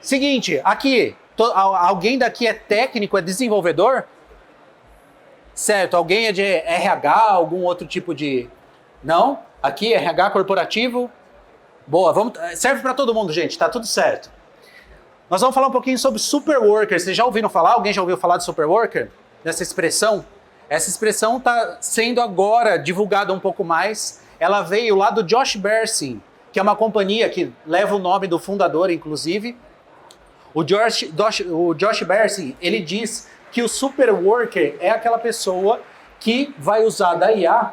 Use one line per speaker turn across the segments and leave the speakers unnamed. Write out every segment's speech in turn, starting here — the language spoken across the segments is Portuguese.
Seguinte, aqui, alguém daqui é técnico, é desenvolvedor? Certo, alguém é de RH, algum outro tipo de... Não? Aqui, RH corporativo? Boa, serve para todo mundo, gente, tá tudo certo. Nós vamos falar um pouquinho sobre superworker. Vocês já ouviram falar? Alguém já ouviu falar de superworker? Dessa expressão? Essa expressão está sendo agora divulgada um pouco mais. Ela veio lá do Josh Bersin, que é uma companhia que leva o nome do fundador, inclusive. O Josh Bersin, ele diz que o superworker é aquela pessoa que vai usar da IA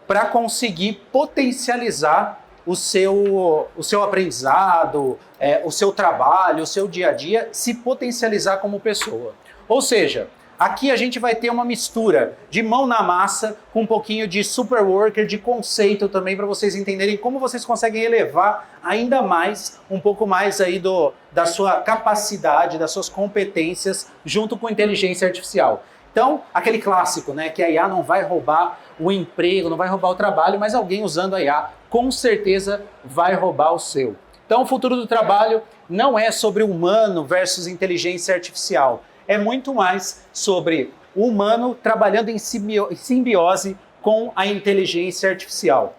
para conseguir potencializar o seu aprendizado, o seu trabalho, o seu dia a dia, se potencializar como pessoa. Ou seja, aqui a gente vai ter uma mistura de mão na massa com um pouquinho de superworker, de conceito também, para vocês entenderem como vocês conseguem elevar ainda mais, um pouco mais aí da sua capacidade, das suas competências, junto com inteligência artificial. Então, aquele clássico, né, que a IA não vai roubar o emprego, não vai roubar o trabalho, mas alguém usando a IA com certeza vai roubar o seu. Então, o futuro do trabalho não é sobre humano versus inteligência artificial. É muito mais sobre o humano trabalhando em simbiose com a inteligência artificial.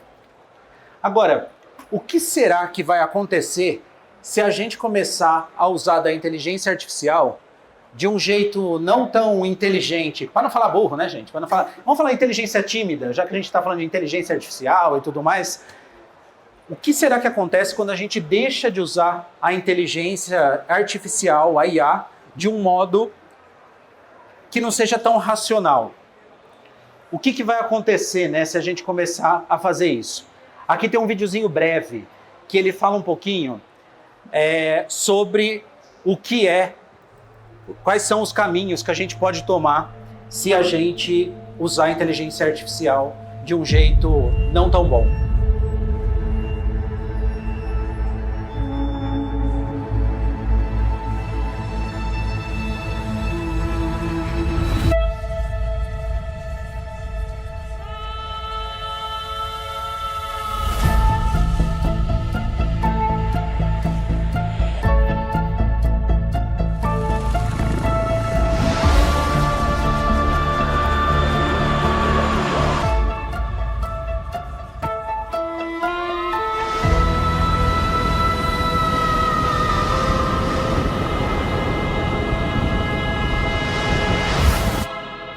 Agora, o que será que vai acontecer se a gente começar a usar da inteligência artificial de um jeito não tão inteligente, para não falar burro, né, gente? Vamos falar inteligência tímida, já que a gente está falando de inteligência artificial e tudo mais. O que será que acontece quando a gente deixa de usar a inteligência artificial, a IA, de um modo que não seja tão racional? O que vai acontecer, né, se a gente começar a fazer isso? Aqui tem um videozinho breve que ele fala um pouquinho sobre o que quais são os caminhos que a gente pode tomar se a gente usar a inteligência artificial de um jeito não tão bom.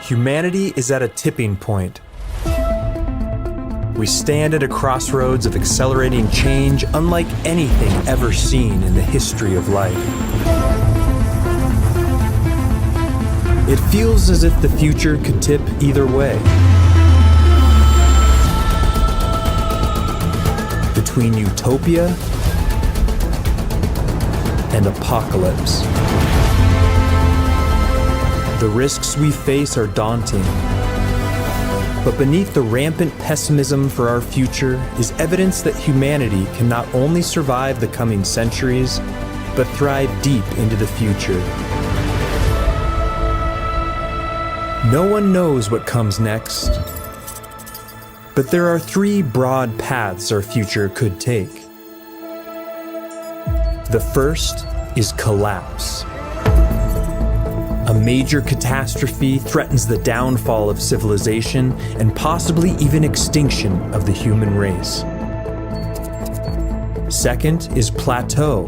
Humanity is at a tipping point. We stand at a crossroads of accelerating change unlike anything ever seen in the history of life. It feels as if the future could tip either way. Between utopia and apocalypse. The risks we face are daunting. But beneath the rampant pessimism for our future is evidence that humanity can not only survive the coming centuries, but thrive deep into the future. No one knows what comes next, but there are three broad paths our future could take. The first is collapse. A major catastrophe threatens the downfall of civilization and possibly even extinction of the human race. Second is plateau,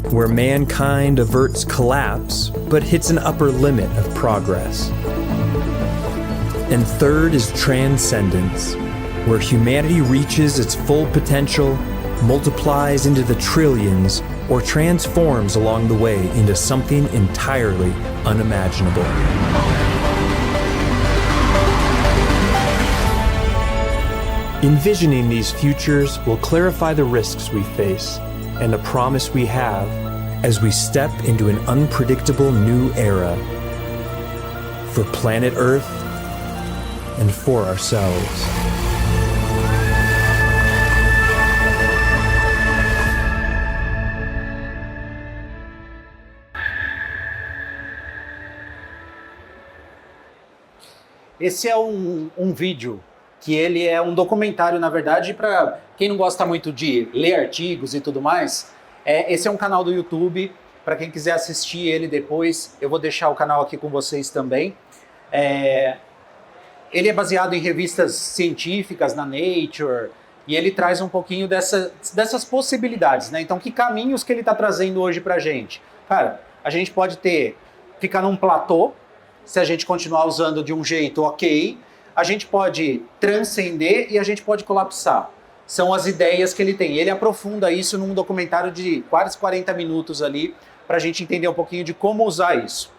where mankind averts collapse but hits an upper limit of progress. And third is transcendence, where humanity reaches its full potential, multiplies into the trillions, or transforms along the way into something entirely unimaginable. Envisioning these futures will clarify the risks we face and the promise we have as we step into an unpredictable new era for planet Earth and for ourselves.
Esse é um vídeo que ele é um documentário, na verdade, para quem não gosta muito de ler artigos e tudo mais. Esse é um canal do YouTube para quem quiser assistir ele depois, eu vou deixar o canal aqui com vocês também. Ele é baseado em revistas científicas, na Nature, e ele traz um pouquinho dessas possibilidades, né? Então, que caminhos que ele está trazendo hoje para a gente? Cara, a gente pode ficar num platô, se a gente continuar usando de um jeito ok, a gente pode transcender e a gente pode colapsar. São as ideias que ele tem. Ele aprofunda isso num documentário de quase 40 minutos ali, para a gente entender um pouquinho de como usar isso.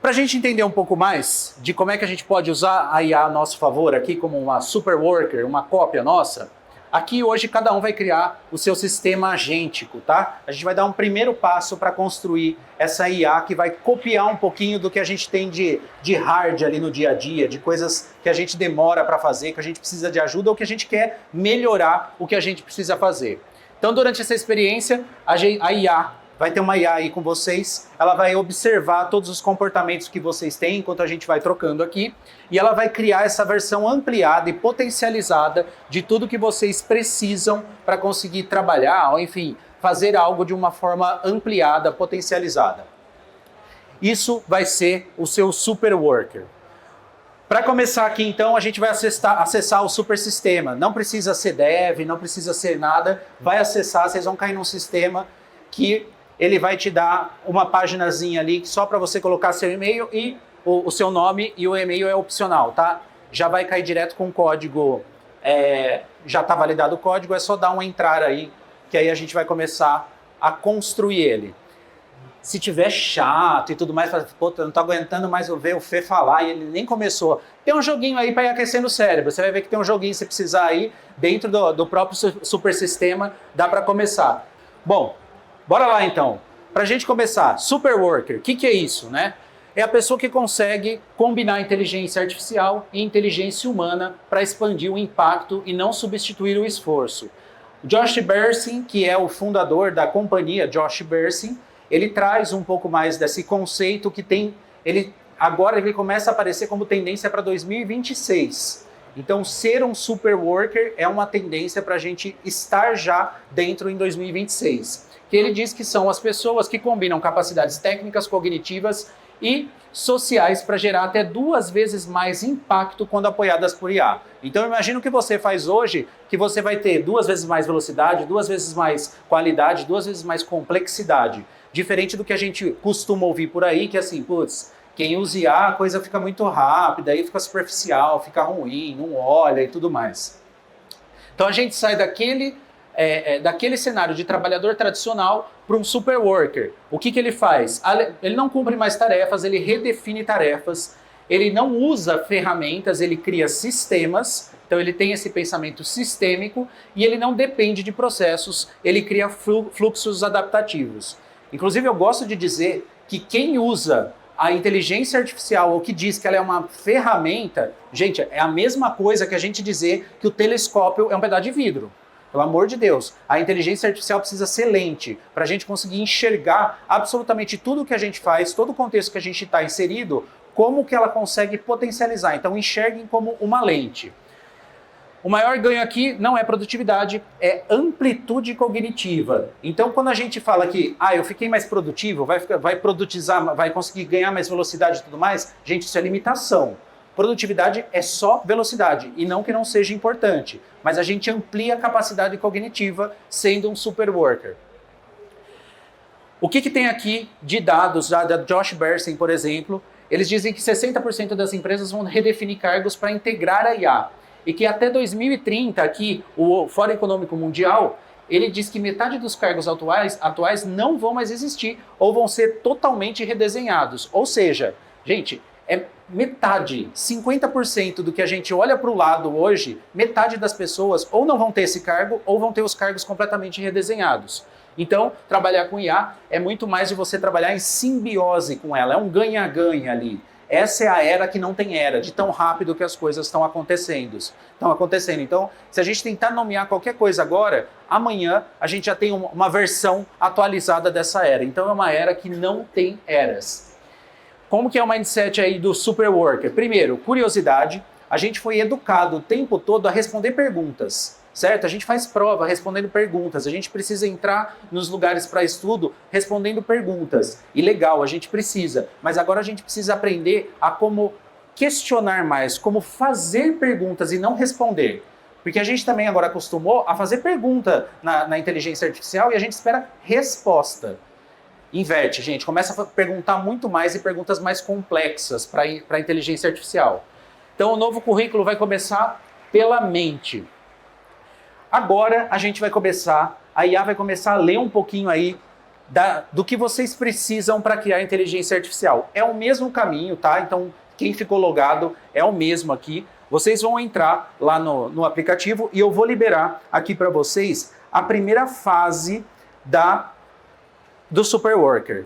Para a gente entender um pouco mais de como é que a gente pode usar a IA a nosso favor aqui como uma super worker, uma cópia nossa, aqui hoje cada um vai criar o seu sistema agêntico, tá? A gente vai dar um primeiro passo para construir essa IA que vai copiar um pouquinho do que a gente tem de hard ali no dia a dia, de coisas que a gente demora para fazer, que a gente precisa de ajuda ou que a gente quer melhorar o que a gente precisa fazer. Então, durante essa experiência, a IA vai ter uma IA aí com vocês, ela vai observar todos os comportamentos que vocês têm enquanto a gente vai trocando aqui, e ela vai criar essa versão ampliada e potencializada de tudo que vocês precisam para conseguir trabalhar, ou enfim, fazer algo de uma forma ampliada, potencializada. Isso vai ser o seu super worker. Para começar aqui, então, a gente vai acessar o super sistema. Não precisa ser dev, não precisa ser nada, vai acessar, vocês vão cair num sistema que ele vai te dar uma paginazinha ali só para você colocar seu e-mail e o seu nome, e o e-mail é opcional, tá? Já vai cair direto com o código, já está validado o código, é só dar um entrar aí, que aí a gente vai começar a construir ele. Se tiver chato e tudo mais, pô, eu não tô aguentando mais ver o Fê falar e ele nem começou. Tem um joguinho aí para ir aquecendo o cérebro, você vai ver que tem um joguinho se precisar aí, dentro do próprio super sistema, dá para começar. Bom, bora lá então. Para a gente começar, super worker, o que é isso, né? É a pessoa que consegue combinar inteligência artificial e inteligência humana para expandir o impacto e não substituir o esforço. Josh Bersin, que é o fundador da companhia Josh Bersin, ele traz um pouco mais desse conceito que tem, agora ele começa a aparecer como tendência para 2026. Então, ser um super worker é uma tendência para a gente estar já dentro em 2026. Que ele diz que são as pessoas que combinam capacidades técnicas, cognitivas e sociais para gerar até 2 vezes mais impacto quando apoiadas por IA. Então, imagina o que você faz hoje, que você vai ter 2 vezes mais velocidade, 2 vezes mais qualidade, 2 vezes mais complexidade. Diferente do que a gente costuma ouvir por aí, que assim, putz, quem usa IA, a coisa fica muito rápida, aí fica superficial, fica ruim, não olha e tudo mais. Então a gente sai daquele cenário de trabalhador tradicional para um super worker. O que ele faz? Ele não cumpre mais tarefas, ele redefine tarefas, ele não usa ferramentas, ele cria sistemas, então ele tem esse pensamento sistêmico e ele não depende de processos, ele cria fluxos adaptativos. Inclusive, eu gosto de dizer que quem usa a inteligência artificial ou que diz que ela é uma ferramenta, gente, é a mesma coisa que a gente dizer que o telescópio é um pedaço de vidro. Pelo amor de Deus, a inteligência artificial precisa ser lente para a gente conseguir enxergar absolutamente tudo que a gente faz, todo o contexto que a gente está inserido, como que ela consegue potencializar. Então, enxerguem como uma lente. O maior ganho aqui não é produtividade, é amplitude cognitiva. Então, quando a gente fala que eu fiquei mais produtivo, vai produtizar, vai conseguir ganhar mais velocidade e tudo mais, gente, isso é limitação. Produtividade é só velocidade, e não que não seja importante, mas a gente amplia a capacidade cognitiva sendo um super worker. O que tem aqui de dados da Josh Bersin, por exemplo? Eles dizem que 60% das empresas vão redefinir cargos para integrar a IA. E que até 2030, aqui, o Fórum Econômico Mundial, ele diz que metade dos cargos atuais não vão mais existir ou vão ser totalmente redesenhados. Ou seja, gente, é metade, 50% do que a gente olha para o lado hoje, metade das pessoas ou não vão ter esse cargo ou vão ter os cargos completamente redesenhados. Então, trabalhar com IA é muito mais de você trabalhar em simbiose com ela, é um ganha-ganha ali. Essa é a era que não tem era, de tão rápido que as coisas estão acontecendo. Então, se a gente tentar nomear qualquer coisa agora, amanhã a gente já tem uma versão atualizada dessa era. Então, é uma era que não tem eras. Como que é o mindset aí do super worker? Primeiro, curiosidade. A gente foi educado o tempo todo a responder perguntas. certo? A gente faz prova respondendo perguntas, a gente precisa entrar nos lugares para estudo respondendo perguntas. E legal, a gente precisa, mas agora a gente precisa aprender a como questionar mais, como fazer perguntas e não responder. Porque a gente também agora acostumou a fazer pergunta na inteligência artificial e a gente espera resposta. Inverte, gente, começa a perguntar muito mais e perguntas mais complexas para a inteligência artificial. Então o novo currículo vai começar pela mente. Agora a gente vai começar, a IA vai começar a ler um pouquinho aí do que vocês precisam para criar inteligência artificial. É o mesmo caminho, tá? Então quem ficou logado é o mesmo aqui. Vocês vão entrar lá no aplicativo e eu vou liberar aqui para vocês a primeira fase do Superworker.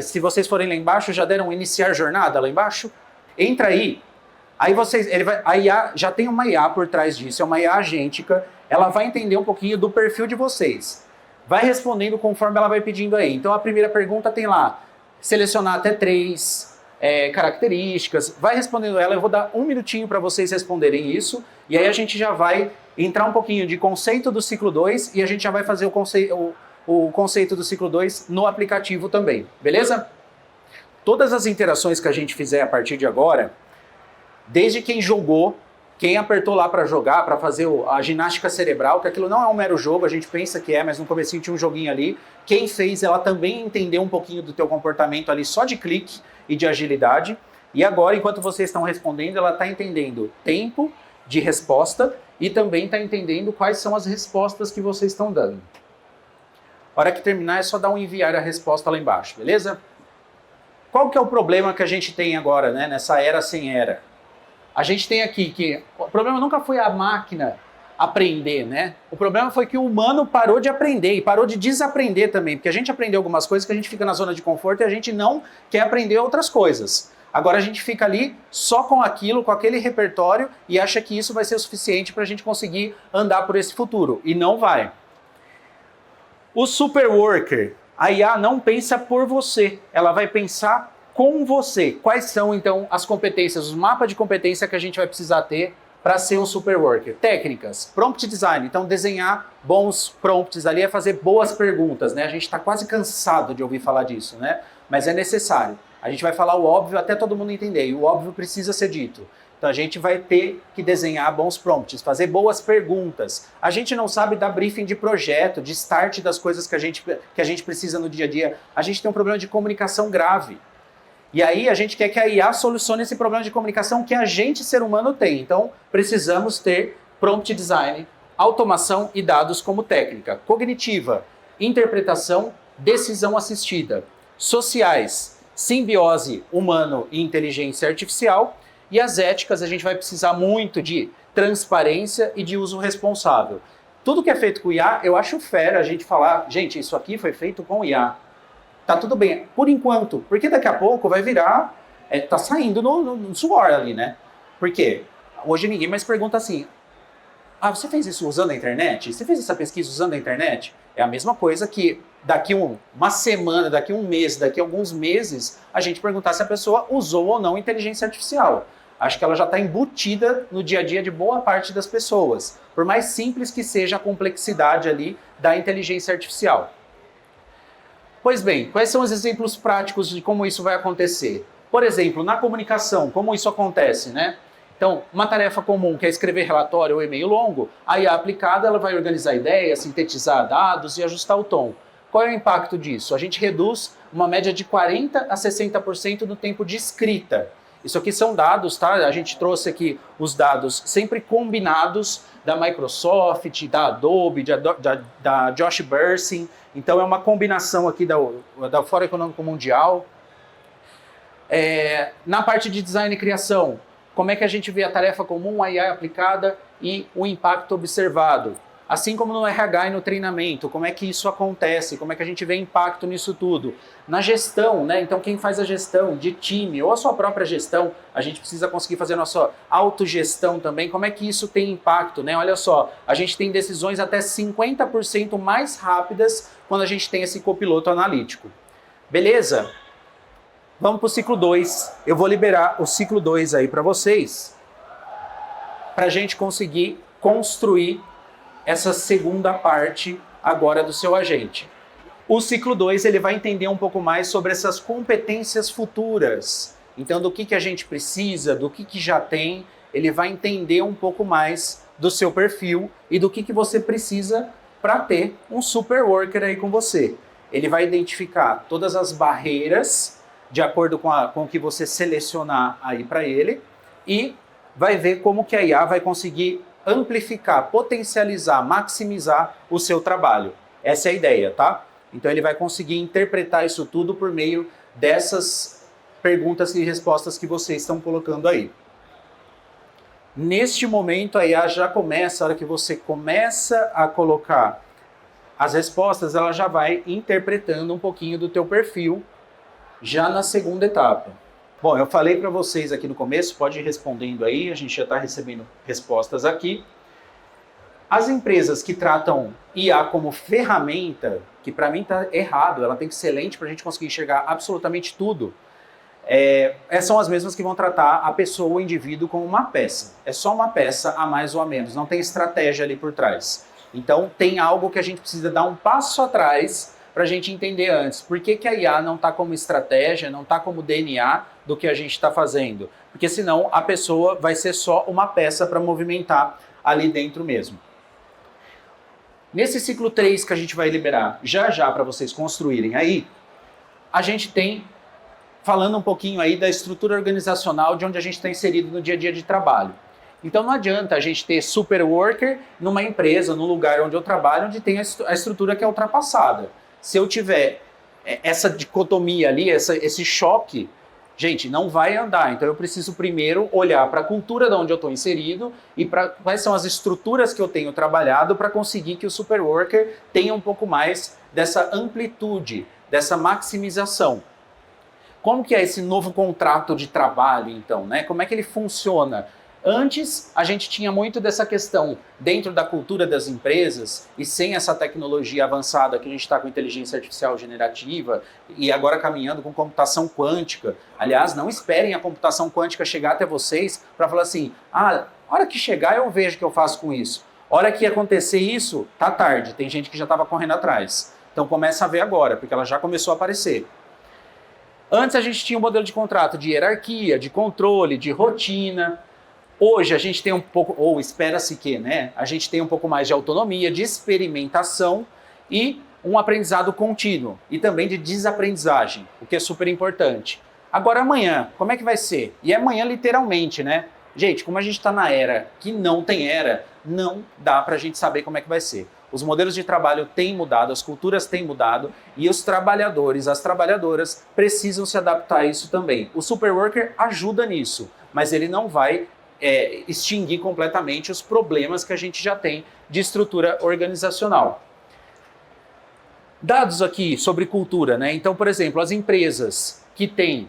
Se vocês forem lá embaixo, já deram iniciar jornada lá embaixo? Entra aí. Aí a IA já tem uma IA por trás disso, é uma IA agêntica, ela vai entender um pouquinho do perfil de vocês. Vai respondendo conforme ela vai pedindo aí. Então a primeira pergunta tem lá, selecionar até 3 características, vai respondendo ela, eu vou dar 1 minutinho para vocês responderem isso, e aí a gente já vai entrar um pouquinho de conceito do ciclo 2 e a gente já vai fazer o conceito do ciclo 2 no aplicativo também, beleza? Todas as interações que a gente fizer a partir de agora, desde quem jogou, quem apertou lá para jogar, para fazer a ginástica cerebral, que aquilo não é um mero jogo, a gente pensa que é, mas no comecinho tinha um joguinho ali, quem fez, ela também entendeu um pouquinho do teu comportamento ali só de clique e de agilidade, e agora, enquanto vocês estão respondendo, ela está entendendo tempo de resposta e também está entendendo quais são as respostas que vocês estão dando. A hora que terminar é só dar um enviar a resposta lá embaixo, beleza? Qual que é o problema que a gente tem agora, né, nessa era sem era? A gente tem aqui que o problema nunca foi a máquina aprender, né? O problema foi que o humano parou de aprender e parou de desaprender também, porque a gente aprendeu algumas coisas que a gente fica na zona de conforto e a gente não quer aprender outras coisas. Agora a gente fica ali só com aquilo, com aquele repertório e acha que isso vai ser o suficiente para a gente conseguir andar por esse futuro. E não vai. O Superworker, a IA não pensa por você, ela vai pensar com você. Quais são, então, as competências, os mapas de competência que a gente vai precisar ter para ser um Superworker? Técnicas, prompt design, então desenhar bons prompts ali é fazer boas perguntas, né? A gente está quase cansado de ouvir falar disso, né? Mas é necessário. A gente vai falar o óbvio até todo mundo entender, e o óbvio precisa ser dito. Então a gente vai ter que desenhar bons prompts, fazer boas perguntas. A gente não sabe dar briefing de projeto, de start das coisas que a gente precisa no dia a dia. A gente tem um problema de comunicação grave. E aí a gente quer que a IA solucione esse problema de comunicação que a gente, ser humano, tem. Então precisamos ter prompt design, automação e dados como técnica. Cognitiva, interpretação, decisão assistida. Sociais, simbiose humano e inteligência artificial. E as éticas, a gente vai precisar muito de transparência e de uso responsável. Tudo que é feito com IA, eu acho fera a gente falar, gente, isso aqui foi feito com IA. Tá tudo bem, por enquanto, porque daqui a pouco vai virar, tá saindo no suor ali, né? Por quê? Hoje ninguém mais pergunta assim, você fez isso usando a internet? Você fez essa pesquisa usando a internet? É a mesma coisa que daqui uma semana, daqui um mês, daqui a alguns meses, a gente perguntar se a pessoa usou ou não inteligência artificial. Acho que ela já está embutida no dia a dia de boa parte das pessoas, por mais simples que seja a complexidade ali da inteligência artificial. Pois bem, quais são os exemplos práticos de como isso vai acontecer? Por exemplo, na comunicação, como isso acontece, né? Então, uma tarefa comum que é escrever relatório ou e-mail longo, a IA aplicada ela vai organizar ideias, sintetizar dados e ajustar o tom. Qual é o impacto disso? A gente reduz uma média de 40% a 60% no tempo de escrita. Isso aqui são dados, tá? A gente trouxe aqui os dados sempre combinados da Microsoft, da Adobe, da Josh Bersin. Então é uma combinação aqui da Fórum Econômico Mundial. Na parte de design e criação, como é que a gente vê a tarefa comum, a IA aplicada e o impacto observado? Assim como no RH e no treinamento, como é que isso acontece, como é que a gente vê impacto nisso tudo. Na gestão, né? Então quem faz a gestão de time ou a sua própria gestão, a gente precisa conseguir fazer a nossa autogestão também, como é que isso tem impacto, né? Olha só, a gente tem decisões até 50% mais rápidas quando a gente tem esse copiloto analítico. Beleza? Vamos para o ciclo 2. Eu vou liberar o ciclo 2 aí para vocês, para a gente conseguir construir essa segunda parte agora do seu agente. O ciclo 2 ele vai entender um pouco mais sobre essas competências futuras. Então, do que a gente precisa, do que já tem, ele vai entender um pouco mais do seu perfil e do que você precisa para ter um super worker aí com você. Ele vai identificar todas as barreiras de acordo com o que você selecionar aí para ele e vai ver como que a IA vai conseguir amplificar, potencializar, maximizar o seu trabalho. Essa é a ideia, tá? Então ele vai conseguir interpretar isso tudo por meio dessas perguntas e respostas que vocês estão colocando aí. Neste momento a IA já começa, a hora que você começa a colocar as respostas, ela já vai interpretando um pouquinho do teu perfil já na segunda etapa. Bom, eu falei para vocês aqui no começo, pode ir respondendo aí, a gente já está recebendo respostas aqui. As empresas que tratam IA como ferramenta, que para mim está errado, ela tem que ser lente para a gente conseguir enxergar absolutamente tudo, são as mesmas que vão tratar a pessoa, o indivíduo, como uma peça. É só uma peça a mais ou a menos, não tem estratégia ali por trás. Então tem algo que a gente precisa dar um passo atrás para a gente entender antes. Por que a IA não está como estratégia, não está como DNA do que a gente está fazendo? Porque senão a pessoa vai ser só uma peça para movimentar ali dentro mesmo. Nesse ciclo 3 que a gente vai liberar já para vocês construírem aí, a gente tem, falando um pouquinho aí da estrutura organizacional de onde a gente está inserido no dia a dia de trabalho. Então não adianta a gente ter super worker numa empresa, no lugar onde eu trabalho, onde tem a estrutura que é ultrapassada. Se eu tiver essa dicotomia ali, esse choque, gente, não vai andar. Então eu preciso primeiro olhar para a cultura de onde eu estou inserido e para quais são as estruturas que eu tenho trabalhado para conseguir que o super worker tenha um pouco mais dessa amplitude, dessa maximização. Como que é esse novo contrato de trabalho, então, né? Como é que ele funciona? Antes, a gente tinha muito dessa questão dentro da cultura das empresas e sem essa tecnologia avançada que a gente está com inteligência artificial generativa e agora caminhando com computação quântica. Aliás, não esperem a computação quântica chegar até vocês para falar assim, a hora que chegar eu vejo o que eu faço com isso. A hora que acontecer isso, tá tarde, tem gente que já estava correndo atrás. Então começa a ver agora, porque ela já começou a aparecer. Antes a gente tinha um modelo de contrato de hierarquia, de controle, de rotina. Hoje a gente tem um pouco, ou espera-se que, né? A gente tem um pouco mais de autonomia, de experimentação e um aprendizado contínuo. E também de desaprendizagem, o que é super importante. Agora amanhã, como é que vai ser? E amanhã literalmente, né? Gente, como a gente está na era que não tem era, não dá para a gente saber como é que vai ser. Os modelos de trabalho têm mudado, as culturas têm mudado e os trabalhadores, as trabalhadoras precisam se adaptar a isso também. O superworker ajuda nisso, mas ele não vai extinguir completamente os problemas que a gente já tem de estrutura organizacional. Dados aqui sobre cultura, né? Então, por exemplo, as empresas que têm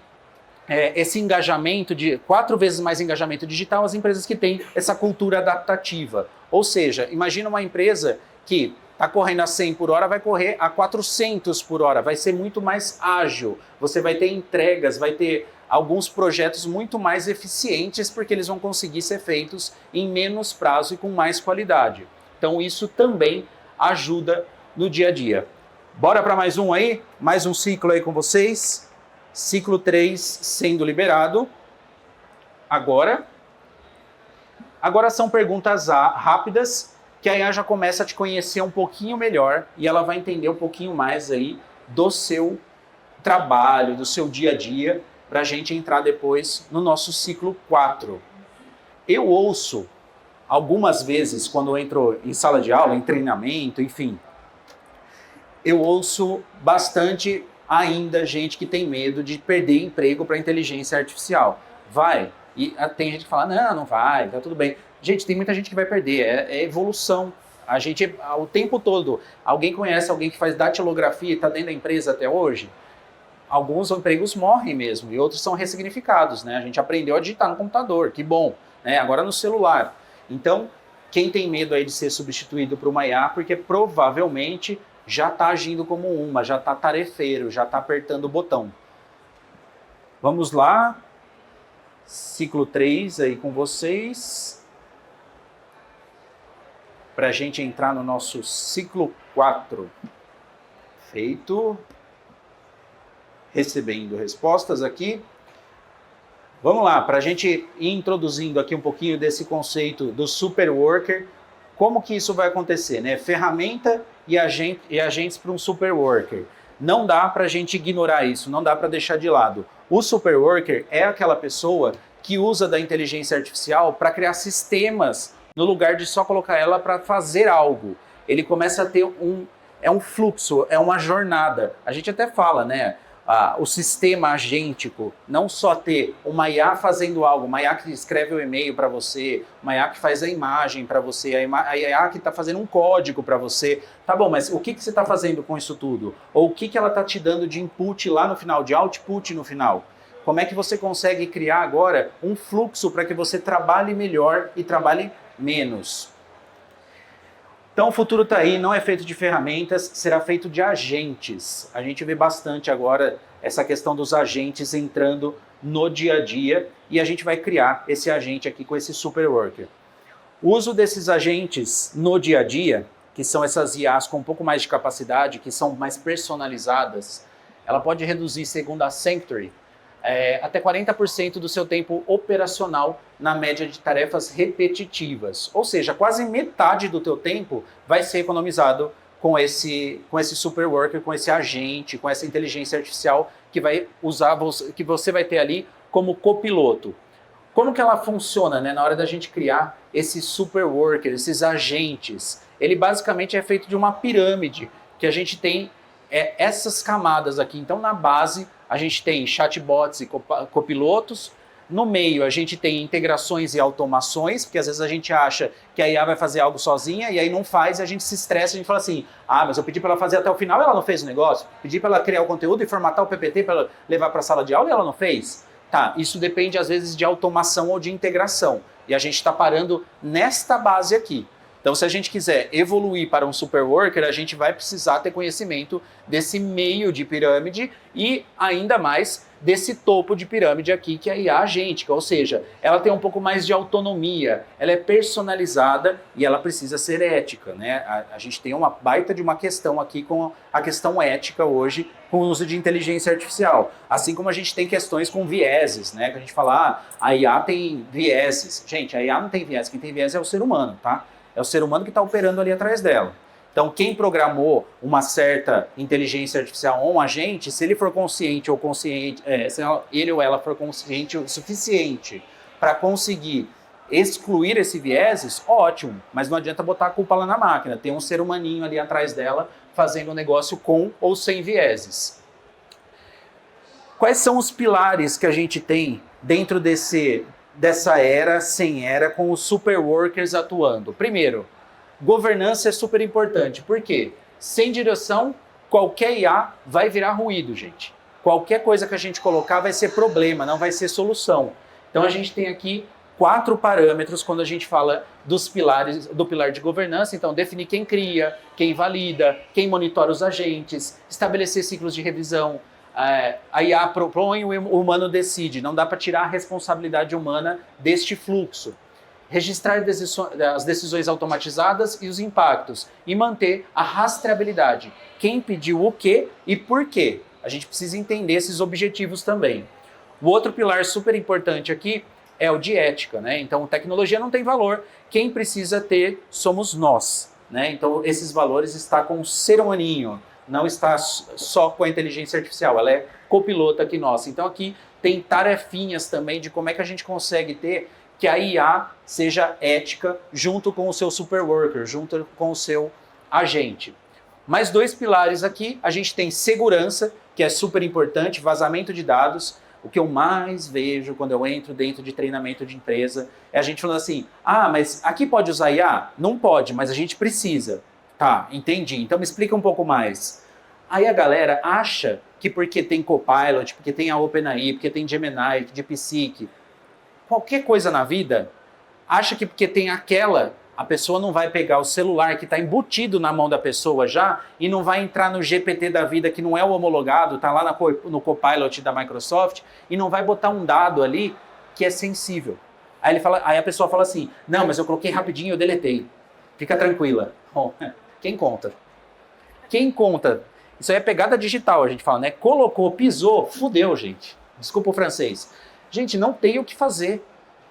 esse engajamento, 4 vezes mais engajamento digital, as empresas que têm essa cultura adaptativa. Ou seja, imagina uma empresa que está correndo a 100 por hora, vai correr a 400 por hora, vai ser muito mais ágil, você vai ter entregas, vai ter alguns projetos muito mais eficientes porque eles vão conseguir ser feitos em menos prazo e com mais qualidade. Então isso também ajuda no dia a dia. Bora para mais um aí? Mais um ciclo aí com vocês. Ciclo 3 sendo liberado. Agora são perguntas rápidas que a IA já começa a te conhecer um pouquinho melhor e ela vai entender um pouquinho mais aí do seu trabalho, do seu dia a dia, para a gente entrar depois no nosso ciclo 4. Eu ouço algumas vezes, quando eu entro em sala de aula, em treinamento, enfim, eu ouço bastante ainda gente que tem medo de perder emprego para a inteligência artificial. Vai, e tem gente que fala, não vai, tá tudo bem. Gente, tem muita gente que vai perder, é evolução. A gente, o tempo todo, alguém conhece alguém que faz datilografia e está dentro da empresa até hoje? Alguns empregos morrem mesmo e outros são ressignificados, né? A gente aprendeu a digitar no computador, que bom, né? Agora no celular. Então, quem tem medo aí de ser substituído por uma IA, porque provavelmente já está agindo como uma, já está tarefeiro, já está apertando o botão. Vamos lá. Ciclo 3 aí com vocês. para a gente entrar no nosso ciclo 4. Feito. Recebendo respostas aqui. Vamos lá, para a gente ir introduzindo aqui um pouquinho desse conceito do superworker, como que isso vai acontecer, né? Ferramenta e agentes para um superworker. Não dá para a gente ignorar isso, não dá para deixar de lado. O superworker é aquela pessoa que usa da inteligência artificial para criar sistemas no lugar de só colocar ela para fazer algo. Ele começa a ter um fluxo, é uma jornada. A gente até fala, né? O sistema agêntico, não só ter uma IA fazendo algo, uma IA que escreve o e-mail para você, uma IA que faz a imagem para você, a IA que está fazendo um código para você. Tá bom, mas o que você está fazendo com isso tudo? Ou o que ela está te dando de input lá no final, de output no final? Como é que você consegue criar agora um fluxo para que você trabalhe melhor e trabalhe menos? Então o futuro está aí, não é feito de ferramentas, será feito de agentes. A gente vê bastante agora essa questão dos agentes entrando no dia a dia e a gente vai criar esse agente aqui com esse superworker. O uso desses agentes no dia a dia, que são essas IAs com um pouco mais de capacidade, que são mais personalizadas, ela pode reduzir, segundo a Sanctuary, até 40% do seu tempo operacional na média de tarefas repetitivas. Ou seja, quase metade do teu tempo vai ser economizado com esse superworker, com esse agente, com essa inteligência artificial que vai usar, que você vai ter ali como copiloto. Como que ela funciona, né, na hora da gente criar esse superworker, esses agentes? Ele basicamente é feito de uma pirâmide, que a gente tem essas camadas aqui. Então, na base, a gente tem chatbots e copilotos. No meio, a gente tem integrações e automações, porque às vezes a gente acha que a IA vai fazer algo sozinha e aí não faz, e a gente se estressa, a gente fala assim, mas eu pedi para ela fazer até o final e ela não fez o negócio. Pedi para ela criar o conteúdo e formatar o PPT para ela levar para a sala de aula e ela não fez. Tá, isso depende às vezes de automação ou de integração. E a gente está parando nesta base aqui. Então, se a gente quiser evoluir para um superworker, a gente vai precisar ter conhecimento desse meio de pirâmide e ainda mais desse topo de pirâmide aqui, que é a IA agêntica, ou seja, ela tem um pouco mais de autonomia, ela é personalizada e ela precisa ser ética, né? A gente tem uma baita de uma questão aqui com a questão ética hoje, com o uso de inteligência artificial, assim como a gente tem questões com vieses, né? Que a gente fala, a IA tem vieses. Gente, a IA não tem viés, quem tem viés é o ser humano, tá? É o ser humano que está operando ali atrás dela. Então, quem programou uma certa inteligência artificial ou um agente, se ele for consciente ou consciente, se ele ou ela for consciente o suficiente para conseguir excluir esse vieses, ótimo. Mas não adianta botar a culpa lá na máquina. Tem um ser humaninho ali atrás dela fazendo um negócio com ou sem vieses. Quais são os pilares que a gente tem dentro dessa era, sem era, com os superworkers atuando? Primeiro, governança é super importante. Por quê? Sem direção, qualquer IA vai virar ruído, gente. Qualquer coisa que a gente colocar vai ser problema, não vai ser solução. Então a gente tem aqui 4 parâmetros quando a gente fala dos pilares, do pilar de governança. Então, definir quem cria, quem valida, quem monitora os agentes, estabelecer ciclos de revisão. A IA propõe, o humano decide. Não dá para tirar a responsabilidade humana deste fluxo. Registrar as decisões automatizadas e os impactos. E manter a rastreabilidade. Quem pediu o quê e por quê. A gente precisa entender esses objetivos também. O outro pilar super importante aqui é o de ética, né? Então, tecnologia não tem valor. Quem precisa ter somos nós, né? Então, esses valores estão com o ser humaninho. Não está só com a inteligência artificial, ela é copilota aqui nossa. Então aqui tem tarefinhas também de como é que a gente consegue ter que a IA seja ética junto com o seu superworker, junto com o seu agente. Mais 2 pilares aqui, a gente tem segurança, que é super importante, vazamento de dados. O que eu mais vejo quando eu entro dentro de treinamento de empresa é a gente falando assim, mas aqui pode usar IA? Não pode, mas a gente precisa. Tá, entendi. Então me explica um pouco mais. Aí a galera acha que porque tem Copilot, porque tem a OpenAI, porque tem Gemini, DeepSeek, qualquer coisa na vida, acha que porque tem aquela, a pessoa não vai pegar o celular que está embutido na mão da pessoa já e não vai entrar no GPT da vida que não é o homologado, está lá no Copilot da Microsoft e não vai botar um dado ali que é sensível. Aí a pessoa fala assim, não, mas eu coloquei rapidinho e eu deletei. Fica tranquila. Bom, quem conta? Quem conta? Isso aí é pegada digital, a gente fala, né? Colocou, pisou, fudeu, gente. Desculpa o francês. Gente, não tem o que fazer.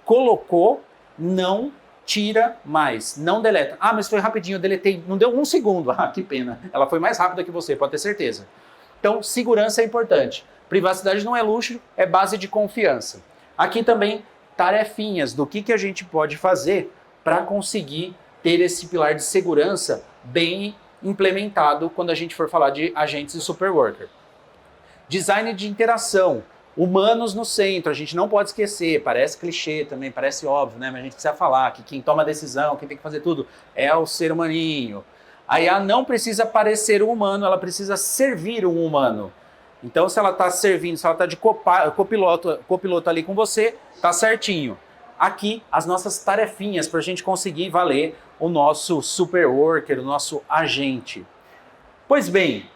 Colocou, não tira mais, não deleta. Ah, mas foi rapidinho, eu deletei, não deu um segundo. Ah, que pena. Ela foi mais rápida que você, pode ter certeza. Então, segurança é importante. Privacidade não é luxo, é base de confiança. Aqui também, tarefinhas do que a gente pode fazer para conseguir ter esse pilar de segurança bem implementado quando a gente for falar de agentes e superworker. Design de interação, humanos no centro, a gente não pode esquecer, parece clichê também, parece óbvio, né? Mas a gente precisa falar que quem toma a decisão, quem tem que fazer tudo é o ser humaninho. A IA não precisa parecer um humano, ela precisa servir um humano. Então, se ela está servindo, se ela está de copiloto ali com você, tá certinho. Aqui, as nossas tarefinhas para a gente conseguir valer o nosso superworker, o nosso agente. Pois bem,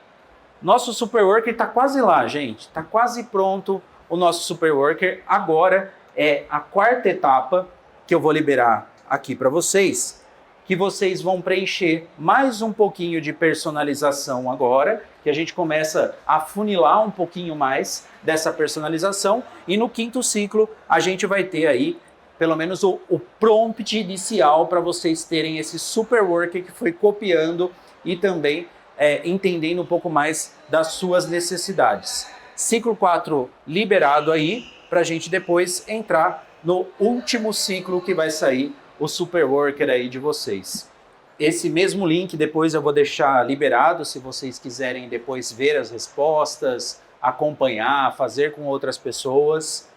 nosso superworker está quase lá, gente. Está quase pronto o nosso superworker. Agora é a quarta etapa que eu vou liberar aqui para vocês, que vocês vão preencher mais um pouquinho de personalização agora, que a gente começa a funilar um pouquinho mais dessa personalização, e no quinto ciclo a gente vai ter aí pelo menos o prompt inicial para vocês terem esse superworker que foi copiando e também entendendo um pouco mais das suas necessidades. Ciclo 4 liberado aí, para a gente depois entrar no último ciclo que vai sair o superworker aí de vocês. Esse mesmo link depois eu vou deixar liberado, se vocês quiserem depois ver as respostas, acompanhar, fazer com outras pessoas.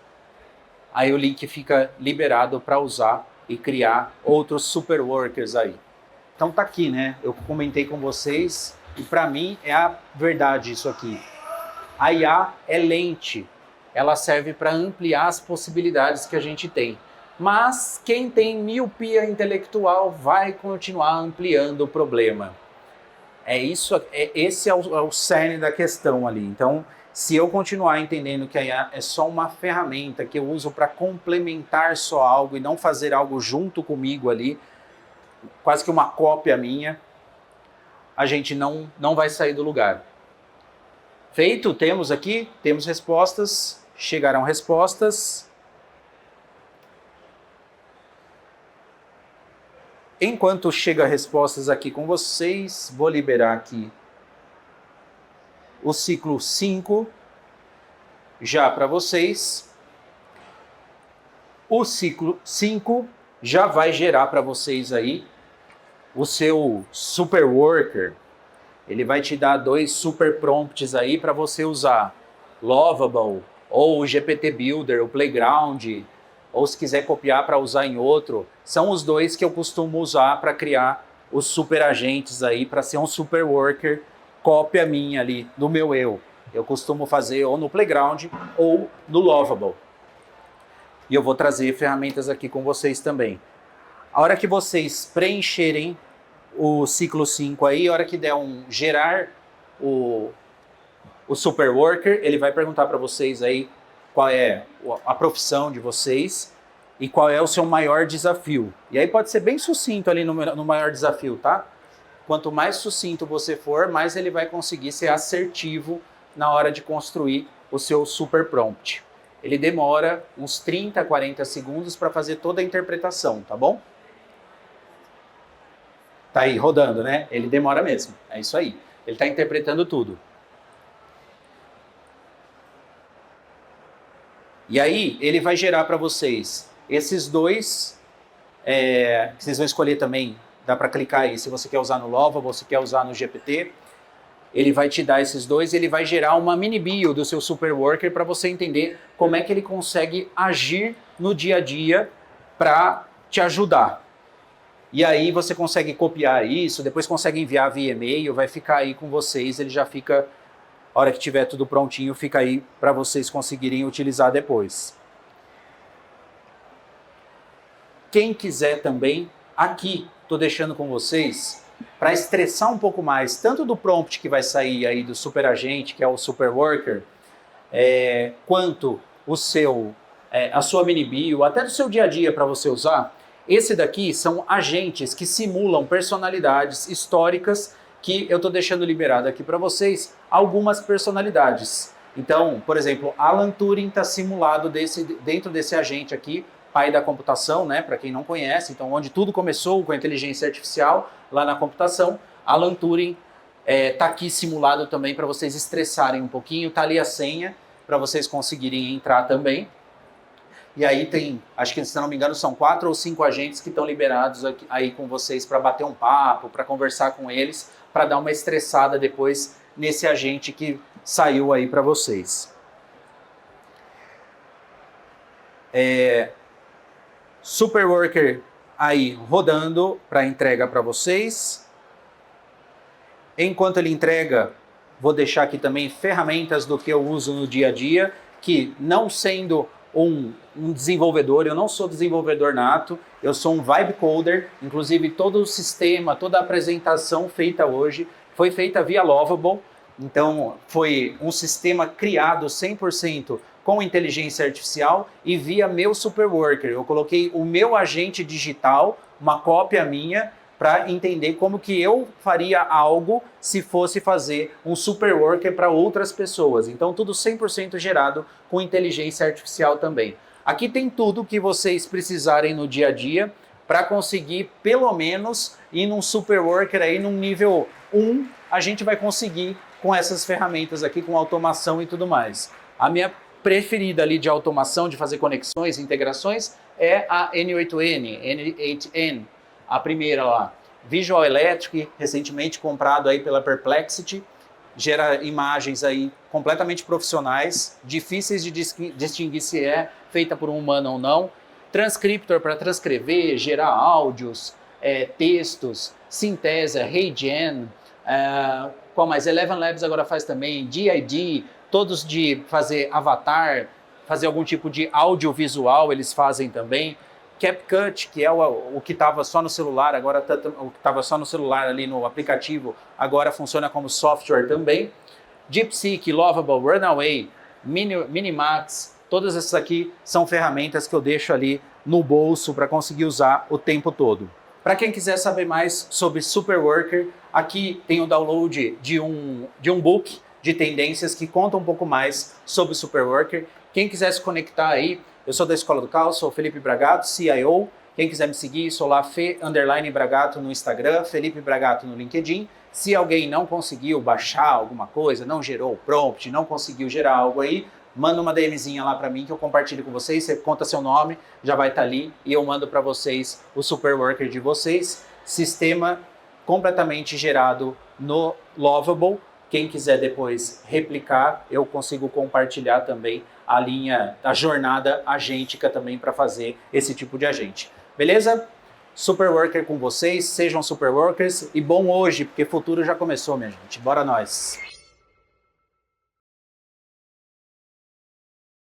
Aí o link fica liberado para usar e criar outros superworkers aí. Então tá aqui, né? Eu comentei com vocês e para mim é a verdade isso aqui. A IA é lente, ela serve para ampliar as possibilidades que a gente tem. Mas quem tem miopia intelectual vai continuar ampliando o problema. Esse é o cerne da questão ali. Então, se eu continuar entendendo que a IA é só uma ferramenta que eu uso para complementar só algo e não fazer algo junto comigo ali, quase que uma cópia minha, a gente não vai sair do lugar. Feito, temos respostas, chegarão respostas. Enquanto chega respostas aqui com vocês, vou liberar aqui o ciclo 5 já para vocês. O ciclo 5 já vai gerar para vocês aí o seu superworker. Ele vai te dar 2 super prompts aí para você usar. Lovable, ou o GPT Builder, o Playground, ou se quiser copiar para usar em outro. São os 2 que eu costumo usar para criar os super agentes aí, para ser um superworker, cópia minha ali, do meu eu. Eu costumo fazer ou no Playground ou no Lovable. E eu vou trazer ferramentas aqui com vocês também. A hora que vocês preencherem o ciclo 5 aí, a hora que der gerar o superworker, ele vai perguntar para vocês aí qual é a profissão de vocês e qual é o seu maior desafio. E aí pode ser bem sucinto ali no maior desafio, tá? Quanto mais sucinto você for, mais ele vai conseguir ser assertivo na hora de construir o seu super prompt. Ele demora uns 30, 40 segundos para fazer toda a interpretação, tá bom? Tá aí rodando, né? Ele demora mesmo, é isso aí. Ele está interpretando tudo. E aí, ele vai gerar para vocês esses 2, que vocês vão escolher também, dá para clicar aí, se você quer usar no Lovable, ou se quer usar no GPT. Ele vai te dar esses 2, ele vai gerar uma mini bio do seu superworker para você entender como é que ele consegue agir no dia a dia para te ajudar. E aí você consegue copiar isso, depois consegue enviar via e-mail, vai ficar aí com vocês, ele já fica, a hora que tiver tudo prontinho, fica aí para vocês conseguirem utilizar depois. Quem quiser também, aqui estou deixando com vocês, para estressar um pouco mais, tanto do prompt que vai sair aí do superagente, que é o superworker, quanto a sua mini bio, até do seu dia a dia para você usar, Esse daqui são agentes que simulam personalidades históricas que eu estou deixando liberado aqui para vocês, algumas personalidades. Então, por exemplo, Alan Turing está simulado dentro desse agente aqui, pai da computação, né? Para quem não conhece, então onde tudo começou com a inteligência artificial, lá na computação, Alan Turing está aqui simulado também para vocês estressarem um pouquinho, tá ali a senha para vocês conseguirem entrar também. E aí tem, acho que se não me engano, são 4 ou 5 agentes que estão liberados aqui, aí com vocês para bater um papo, para conversar com eles, para dar uma estressada depois nesse agente que saiu aí para vocês. Superworker aí rodando para entrega para vocês. Enquanto ele entrega, vou deixar aqui também ferramentas do que eu uso no dia a dia, que não sendo um desenvolvedor, eu não sou desenvolvedor nato, eu sou um vibe coder, inclusive todo o sistema, toda a apresentação feita hoje foi feita via Lovable, então foi um sistema criado 100% com inteligência artificial e via meu Superworker. Eu coloquei o meu agente digital, uma cópia minha, para entender como que eu faria algo se fosse fazer um Superworker para outras pessoas. Então tudo 100% gerado com inteligência artificial também. Aqui tem tudo que vocês precisarem no dia a dia para conseguir pelo menos ir num Superworker aí num nível 1, a gente vai conseguir com essas ferramentas aqui, com automação e tudo mais. A minha preferida ali de automação, de fazer conexões, integrações, é a N8N, N8N. A primeira lá, Visual Electric, recentemente comprado aí pela Perplexity, gera imagens aí completamente profissionais, difíceis de distinguir se é feita por um humano ou não. Transcriptor para transcrever, gerar áudios, textos, Synthesia, HeyGen, qual mais? Eleven Labs agora faz também, DID, todos de fazer avatar, fazer algum tipo de audiovisual eles fazem também. CapCut, que é o que estava só no celular, agora o que estava só no celular ali no aplicativo, agora funciona como software também. DeepSeek, Lovable, Runaway, Minimax, todas essas aqui são ferramentas que eu deixo ali no bolso para conseguir usar o tempo todo. Para quem quiser saber mais sobre Superworker, aqui tem o download de um book de tendências que conta um pouco mais sobre Superworker. Quem quiser se conectar aí, eu sou da Escola do Caos, sou o Felipe Bragato, CIO. Quem quiser me seguir, sou lá Fe_Bragato no Instagram, Felipe Bragato no LinkedIn. Se alguém não conseguiu baixar alguma coisa, não gerou o prompt, não conseguiu gerar algo aí, manda uma DMzinha lá para mim que eu compartilho com vocês, você conta seu nome, já vai estar ali e eu mando para vocês o Superworker de vocês. Sistema completamente gerado no Lovable. Quem quiser depois replicar, eu consigo compartilhar também a jornada agêntica também para fazer esse tipo de agente. Beleza? Superworker com vocês, sejam Superworkers e bom hoje, porque futuro já começou, minha gente. Bora nós!